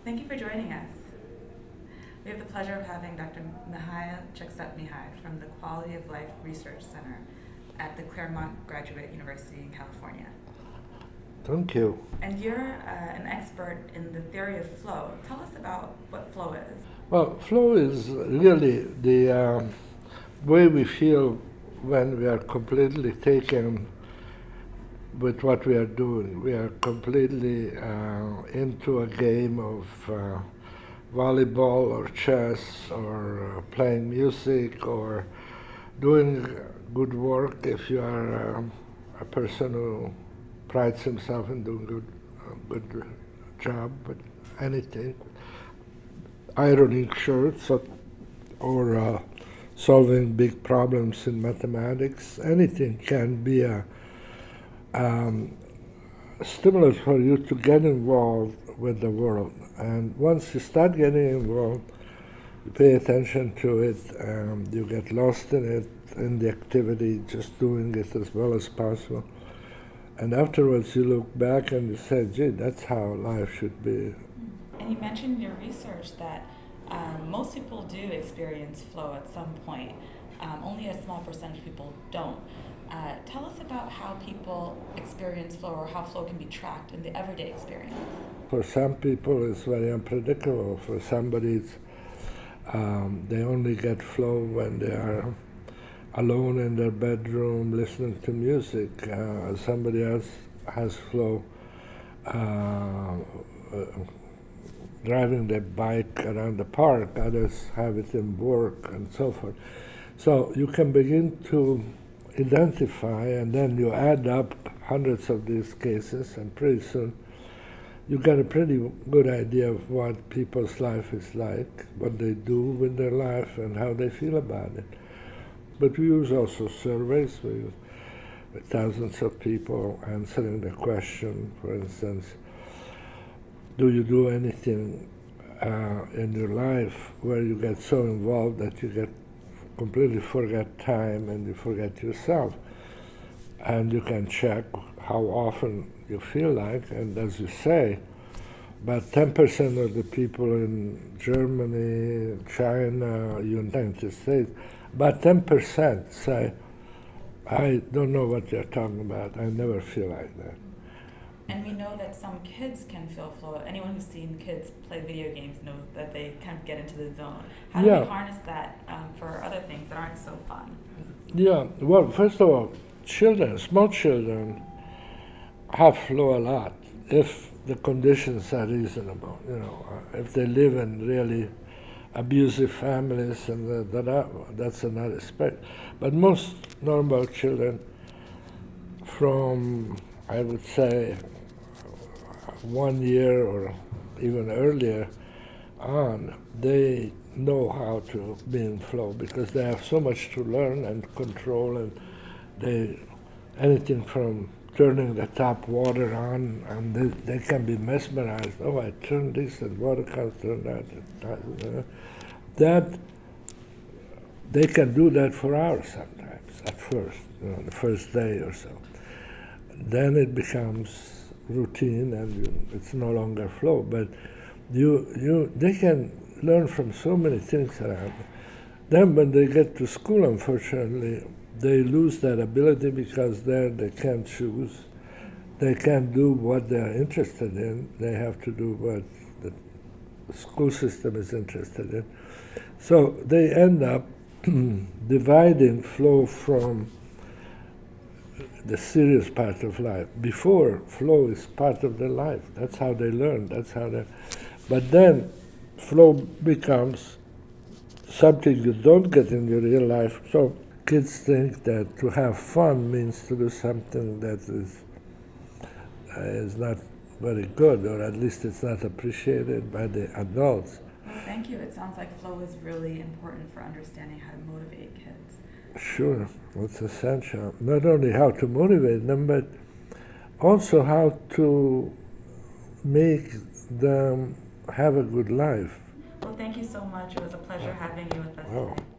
Thank you for joining us. We have the pleasure of having Dr. Mihail Csikszentmihalyi from the Quality of Life Research Center at the Claremont Graduate University in California. Thank you. And you're an expert in the theory of flow. Tell us about what flow is. Well, flow is really the way we feel when we are completely taken with what we are doing. We are completely into a game of volleyball or chess or playing music or doing good work. If you are a person who prides himself in doing good job with anything, ironing shirts or solving big problems in mathematics, anything can be a stimulus for you to get involved with the world. And once you start getting involved, you pay attention to it, you get lost in it, in the activity, just doing it as well as possible. And afterwards you look back and you say, gee, that's how life should be. And you mentioned in your research that most people do experience flow at some point. Only a small percentage of people don't. Tell us about how people experience flow or how flow can be tracked in the everyday experience. For some people it's very unpredictable. For somebody they only get flow when they are alone in their bedroom listening to music. Somebody else has flow driving their bike around the park. Others have it in work and so forth. So you can begin to identify, and then you add up hundreds of these cases, and pretty soon you get a pretty good idea of what people's life is like, what they do with their life, and how they feel about it. But we use also surveys. We use with thousands of people answering the question, for instance, do you do anything in your life where you get so involved that you completely forget time and you forget yourself? And you can check how often you feel like, and as you say, about 10% of the people in Germany, China, United States, about 10% say, I don't know what you're talking about, I never feel like that. And we know that some kids can feel flow. Anyone who's seen kids play video games knows that they kind of get into the zone. How do we harness that for other things that aren't so fun? Yeah, well, first of all, small children have flow a lot if the conditions are reasonable. If they live in really abusive families, and that's another aspect. But most normal children from, I would say, 1 year or even earlier on, they know how to be in flow because they have so much to learn and control, and anything from turning the tap water on, and they can be mesmerized. Oh, I turned this and water comes, turn that. That they can do that for hours sometimes at first, the first day or so. Then it becomes routine and it's no longer flow. But they can learn from so many things around. Then when they get to school, unfortunately, they lose that ability because there they can't choose. They can't do what they're interested in. They have to do what the school system is interested in. So they end up dividing flow from the serious part of life. Before, flow is part of their life. That's how they learn. But then flow becomes something you don't get in your real life. So kids think that to have fun means to do something that is not very good, or at least it's not appreciated by the adults. Well, thank you. It sounds like flow is really important for understanding how to motivate kids. Sure, it's essential. Not only how to motivate them, but also how to make them have a good life. Well, thank you so much. It was a pleasure having you with us today.